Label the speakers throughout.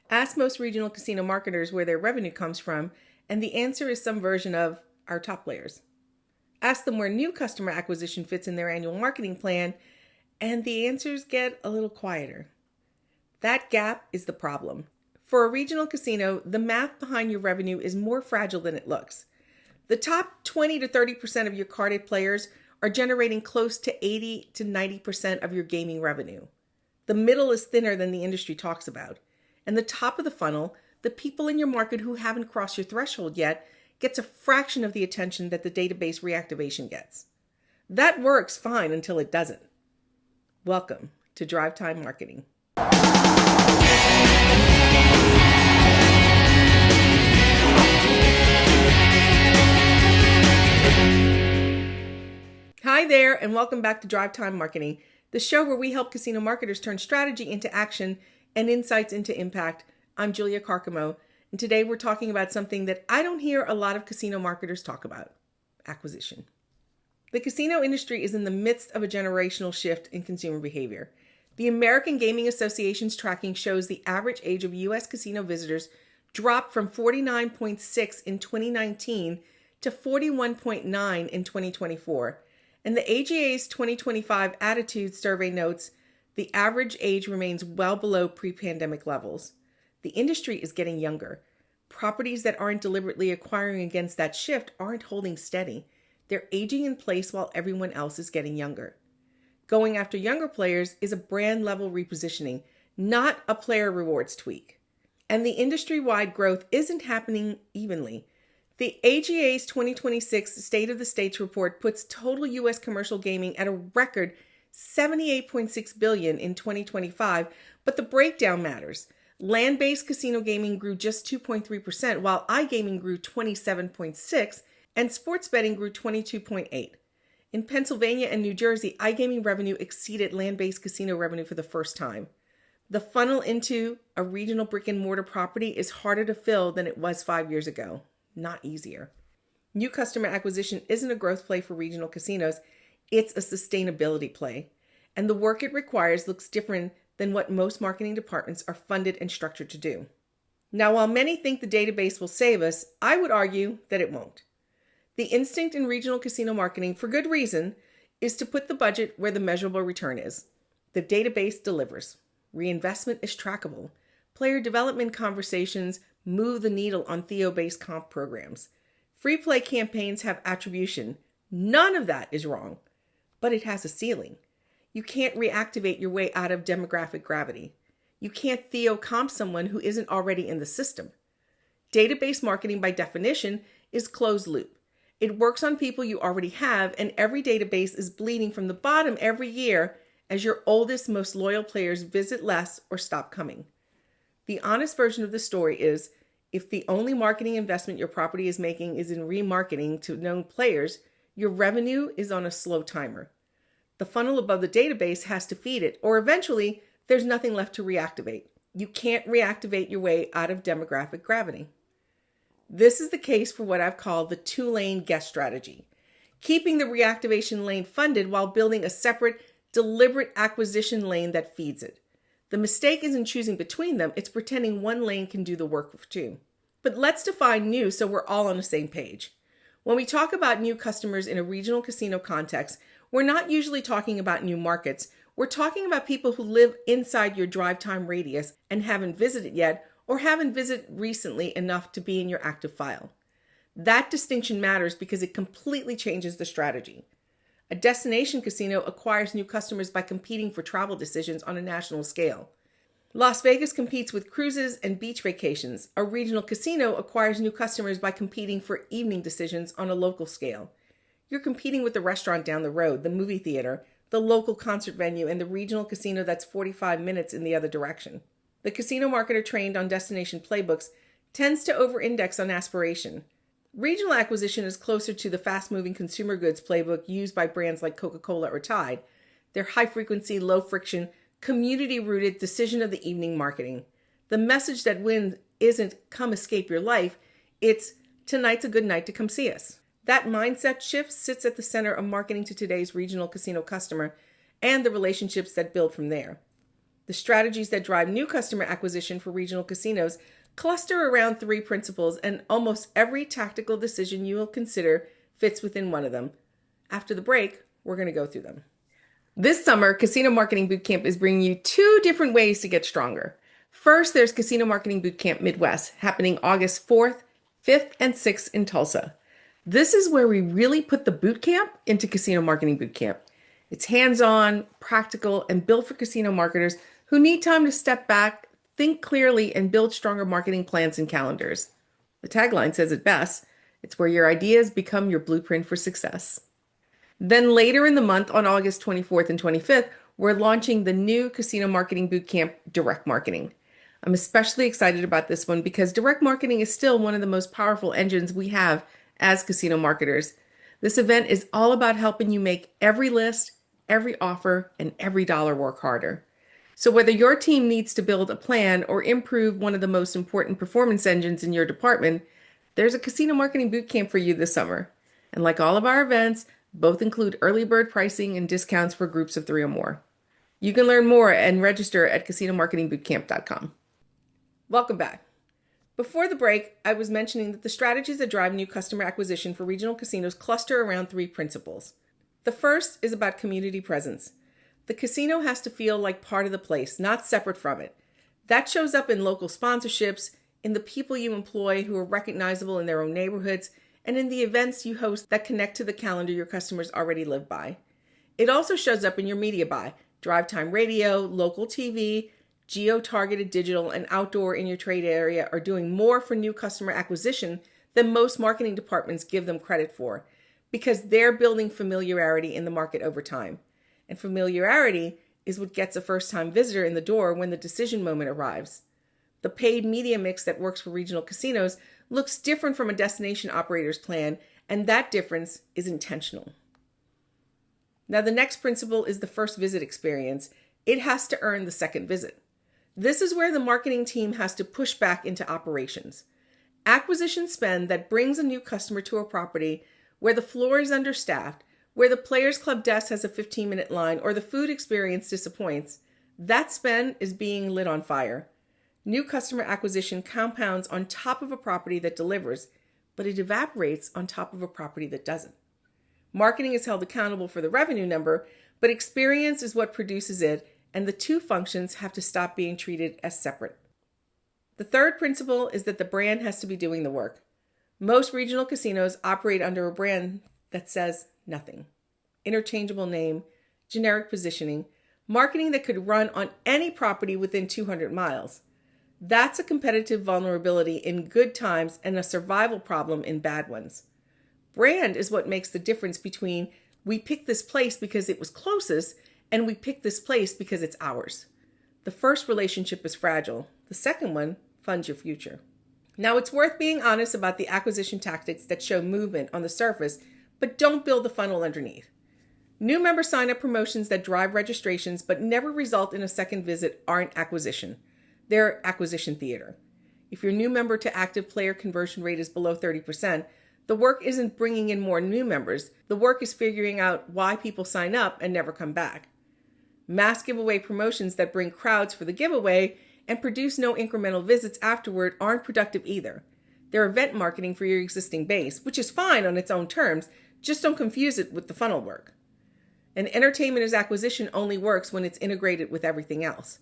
Speaker 1: Ask most regional casino marketers where their revenue comes from, and the answer is some version of our top players. Ask them where new customer acquisition fits in their annual marketing plan, and the answers get a little quieter. That gap is the problem. For a regional casino, the math behind your revenue is more fragile than it looks. The top 20 to 30% of your carded players are generating close to 80 to 90% of your gaming revenue. The middle is thinner than the industry talks about. And the top of the funnel, the people in your market who haven't crossed your threshold yet, gets a fraction of the attention that the database reactivation gets. That works fine until it doesn't. Welcome to Drive Time Marketing. Hi there, and welcome back to Drive Time Marketing, the show where we help casino marketers turn strategy into action and insights into impact. I'm Julia Carcamo, and today we're talking about something that I don't hear a lot of casino marketers talk about: acquisition. The casino industry is in the midst of a generational shift in consumer behavior. The American Gaming Association's tracking shows the average age of U.S. casino visitors dropped from 49.6 in 2019 to 41.9 in 2024. And the AGA's 2025 Attitude Survey notes the average age remains well below pre-pandemic levels. The industry is getting younger. Properties that aren't deliberately acquiring against that shift aren't holding steady. They're aging in place while everyone else is getting younger. Going after younger players is a brand-level repositioning, not a player rewards tweak. And the industry-wide growth isn't happening evenly. The AGA's 2026 State of the States report puts total U.S. commercial gaming at a record $78.6 billion in 2025, but the breakdown matters. Land-based casino gaming grew just 2.3%, while iGaming grew 27.6%, and sports betting grew 22.8%. In Pennsylvania and New Jersey, iGaming revenue exceeded land-based casino revenue for the first time. The funnel into a regional brick-and-mortar property is harder to fill than it was 5 years ago. Not easier. New customer acquisition isn't a growth play for regional casinos, it's a sustainability play. And the work it requires looks different than what most marketing departments are funded and structured to do. Now, while many think the database will save us, I would argue that it won't. The instinct in regional casino marketing, for good reason, is to put the budget where the measurable return is. The database delivers. Reinvestment is trackable. Player development conversations move the needle on Theo-based comp programs. Free play campaigns have attribution. None of that is wrong, but it has a ceiling. You can't reactivate your way out of demographic gravity. You can't Theo comp someone who isn't already in the system. Database marketing, by definition, is closed loop. It works on people you already have, and every database is bleeding from the bottom every year as your oldest, most loyal players visit less or stop coming. The honest version of the story is, if the only marketing investment your property is making is in remarketing to known players, your revenue is on a slow timer. The funnel above the database has to feed it, or eventually there's nothing left to reactivate. You can't reactivate your way out of demographic gravity. This is the case for what I've called the two-lane guest strategy, keeping the reactivation lane funded while building a separate, deliberate acquisition lane that feeds it. The mistake isn't choosing between them, it's pretending one lane can do the work for two. But let's define new so we're all on the same page. When we talk about new customers in a regional casino context, we're not usually talking about new markets. We're talking about people who live inside your drive time radius and haven't visited yet, or haven't visited recently enough to be in your active file. That distinction matters because it completely changes the strategy. A destination casino acquires new customers by competing for travel decisions on a national scale. Las Vegas competes with cruises and beach vacations. A regional casino acquires new customers by competing for evening decisions on a local scale. You're competing with the restaurant down the road, the movie theater, the local concert venue, and the regional casino that's 45 minutes in the other direction. The casino marketer trained on destination playbooks tends to over-index on aspiration. Regional acquisition is closer to the fast-moving consumer goods playbook used by brands like Coca-Cola or Tide. They're high-frequency, low-friction, community-rooted decision of the evening marketing. The message that wins isn't "come escape your life," it's "tonight's a good night to come see us." That mindset shift sits at the center of marketing to today's regional casino customer and the relationships that build from there. The strategies that drive new customer acquisition for regional casinos cluster around 3 principles, and almost every tactical decision you will consider fits within one of them. After the break, we're going to go through them. This summer, Casino Marketing Bootcamp is bringing you 2 different ways to get stronger. First, there's Casino Marketing Bootcamp Midwest, happening August 4th, 5th, and 6th in Tulsa. This is where we really put the bootcamp into Casino Marketing Bootcamp. It's hands-on, practical, and built for casino marketers who need time to step back, think clearly, and build stronger marketing plans and calendars. The tagline says it best: it's where your ideas become your blueprint for success. Then later in the month, on August 24th and 25th, we're launching the new Casino Marketing Bootcamp, Direct Marketing. I'm especially excited about this one because direct marketing is still one of the most powerful engines we have as casino marketers. This event is all about helping you make every list, every offer, and every dollar work harder. So whether your team needs to build a plan or improve one of the most important performance engines in your department, there's a Casino Marketing Bootcamp for you this summer. And like all of our events, both include early bird pricing and discounts for groups of 3 or more. You can learn more and register at casinomarketingbootcamp.com. Welcome back. Before the break, I was mentioning that the strategies that drive new customer acquisition for regional casinos cluster around 3 principles. The first is about community presence. The casino has to feel like part of the place, not separate from it. That shows up in local sponsorships, in the people you employ who are recognizable in their own neighborhoods, and in the events you host that connect to the calendar your customers already live by. It also shows up in your media buy: drive time radio, local TV, geo-targeted digital, and outdoor in your trade area are doing more for new customer acquisition than most marketing departments give them credit for, because they're building familiarity in the market over time. And familiarity is what gets a first-time visitor in the door when the decision moment arrives. The paid media mix that works for regional casinos looks different from a destination operator's plan, and that difference is intentional. Now, the next principle is the first visit experience. It has to earn the second visit. This is where the marketing team has to push back into operations. Acquisition spend that brings a new customer to a property where the floor is understaffed, where the Players Club desk has a 15-minute line, or the food experience disappoints, that spend is being lit on fire. New customer acquisition compounds on top of a property that delivers, but it evaporates on top of a property that doesn't. Marketing is held accountable for the revenue number, but experience is what produces it, and the 2 functions have to stop being treated as separate. The third principle is that the brand has to be doing the work. Most regional casinos operate under a brand that says nothing. Interchangeable name, generic positioning, marketing that could run on any property within 200 miles. That's a competitive vulnerability in good times and a survival problem in bad ones. Brand is what makes the difference between we picked this place because it was closest and we picked this place because it's ours. The first relationship is fragile. The second one funds your future. Now, it's worth being honest about the acquisition tactics that show movement on the surface, but don't build the funnel underneath. New member sign-up promotions that drive registrations but never result in a second visit aren't acquisition. They're acquisition theater. If your new member to active player conversion rate is below 30%, the work isn't bringing in more new members. The work is figuring out why people sign up and never come back. Mass giveaway promotions that bring crowds for the giveaway and produce no incremental visits afterward aren't productive either. They're event marketing for your existing base, which is fine on its own terms, just don't confuse it with the funnel work. And entertainment as acquisition only works when it's integrated with everything else.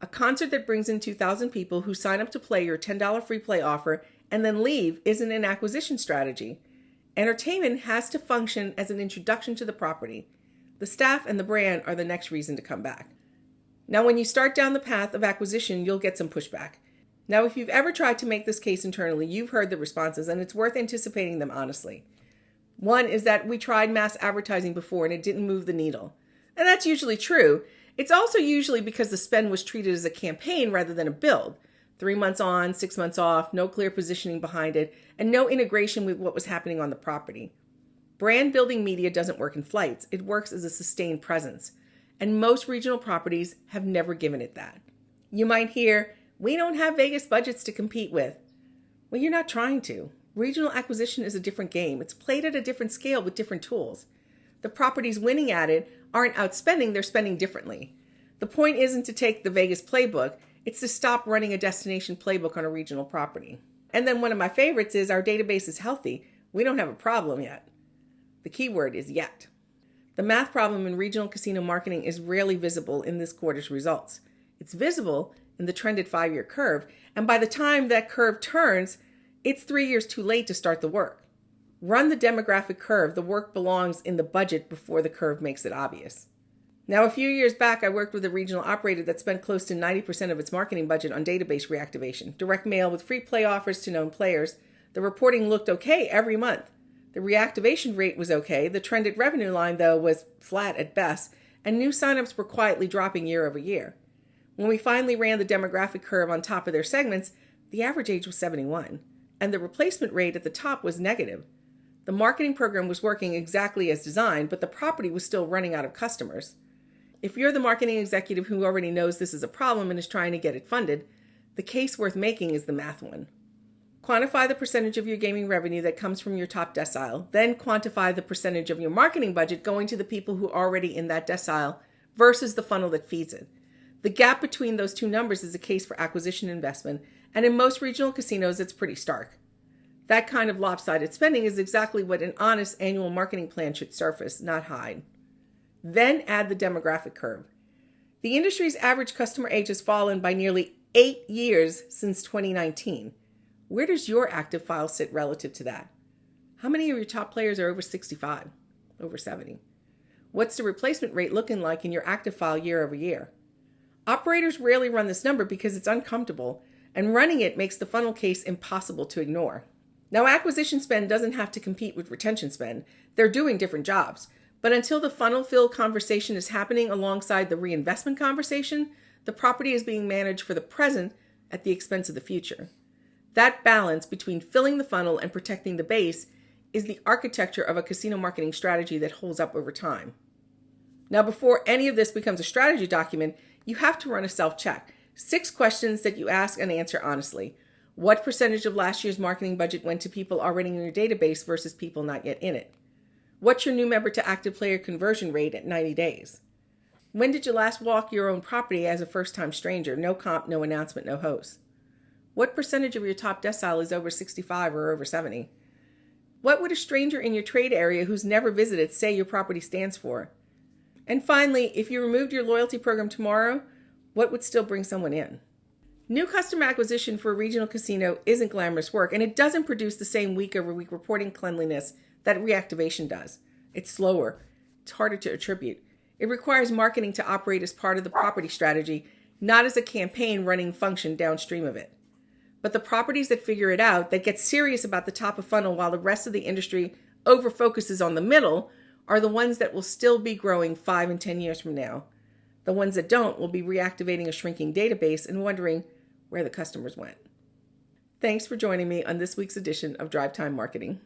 Speaker 1: A concert that brings in 2,000 people who sign up to play your $10 free play offer and then leave isn't an acquisition strategy. Entertainment has to function as an introduction to the property. The staff and the brand are the next reason to come back. Now, when you start down the path of acquisition, you'll get some pushback. Now, if you've ever tried to make this case internally, you've heard the responses, and it's worth anticipating them honestly. One is that we tried mass advertising before and it didn't move the needle. And that's usually true. It's also usually because the spend was treated as a campaign rather than a build. 3 months on, 6 months off, no clear positioning behind it, and no integration with what was happening on the property. Brand building media doesn't work in flights. It works as a sustained presence. And most regional properties have never given it that. You might hear, we don't have Vegas budgets to compete with. Well, you're not trying to. Regional acquisition is a different game. It's played at a different scale with different tools. The properties winning at it aren't outspending, they're spending differently. The point isn't to take the Vegas playbook, it's to stop running a destination playbook on a regional property. And then one of my favorites is our database is healthy. We don't have a problem yet. The key word is yet. The math problem in regional casino marketing is rarely visible in this quarter's results. It's visible in the trended 5-year curve, and by the time that curve turns, it's 3 years too late to start the work. Run the demographic curve. The work belongs in the budget before the curve makes it obvious. Now, a few years back, I worked with a regional operator that spent close to 90% of its marketing budget on database reactivation, direct mail with free play offers to known players. The reporting looked okay every month. The reactivation rate was okay. The trended revenue line, though, was flat at best, and new signups were quietly dropping year over year. When we finally ran the demographic curve on top of their segments, the average age was 71, and the replacement rate at the top was negative. The marketing program was working exactly as designed, but the property was still running out of customers. If you're the marketing executive who already knows this is a problem and is trying to get it funded, the case worth making is the math one. Quantify the percentage of your gaming revenue that comes from your top decile, then quantify the percentage of your marketing budget going to the people who are already in that decile versus the funnel that feeds it. The gap between those two numbers is a case for acquisition investment, and in most regional casinos, it's pretty stark. That kind of lopsided spending is exactly what an honest annual marketing plan should surface, not hide. Then add the demographic curve. The industry's average customer age has fallen by nearly 8 years since 2019. Where does your active file sit relative to that? How many of your top players are over 65, over 70? What's the replacement rate looking like in your active file year over year? Operators rarely run this number because it's uncomfortable, and running it makes the funnel case impossible to ignore. Now, acquisition spend doesn't have to compete with retention spend. They're doing different jobs. But until the funnel fill conversation is happening alongside the reinvestment conversation, the property is being managed for the present at the expense of the future. That balance between filling the funnel and protecting the base is the architecture of a casino marketing strategy that holds up over time. Now, before any of this becomes a strategy document, you have to run a self-check. 6 questions that you ask and answer honestly. What percentage of last year's marketing budget went to people already in your database versus people not yet in it? What's your new member to active player conversion rate at 90 days? When did you last walk your own property as a first-time stranger? No comp, no announcement, no host. What percentage of your top decile is over 65 or over 70? What would a stranger in your trade area who's never visited say your property stands for? And finally, if you removed your loyalty program tomorrow, what would still bring someone in? New customer acquisition for a regional casino isn't glamorous work, and it doesn't produce the same week-over-week reporting cleanliness that reactivation does. It's slower. It's harder to attribute. It requires marketing to operate as part of the property strategy, not as a campaign running function downstream of it. But the properties that figure it out, that get serious about the top of funnel while the rest of the industry over-focuses on the middle, are the ones that will still be growing 5 and 10 years from now. The ones that don't will be reactivating a shrinking database and wondering where the customers went. Thanks for joining me on this week's edition of Drive Time Marketing.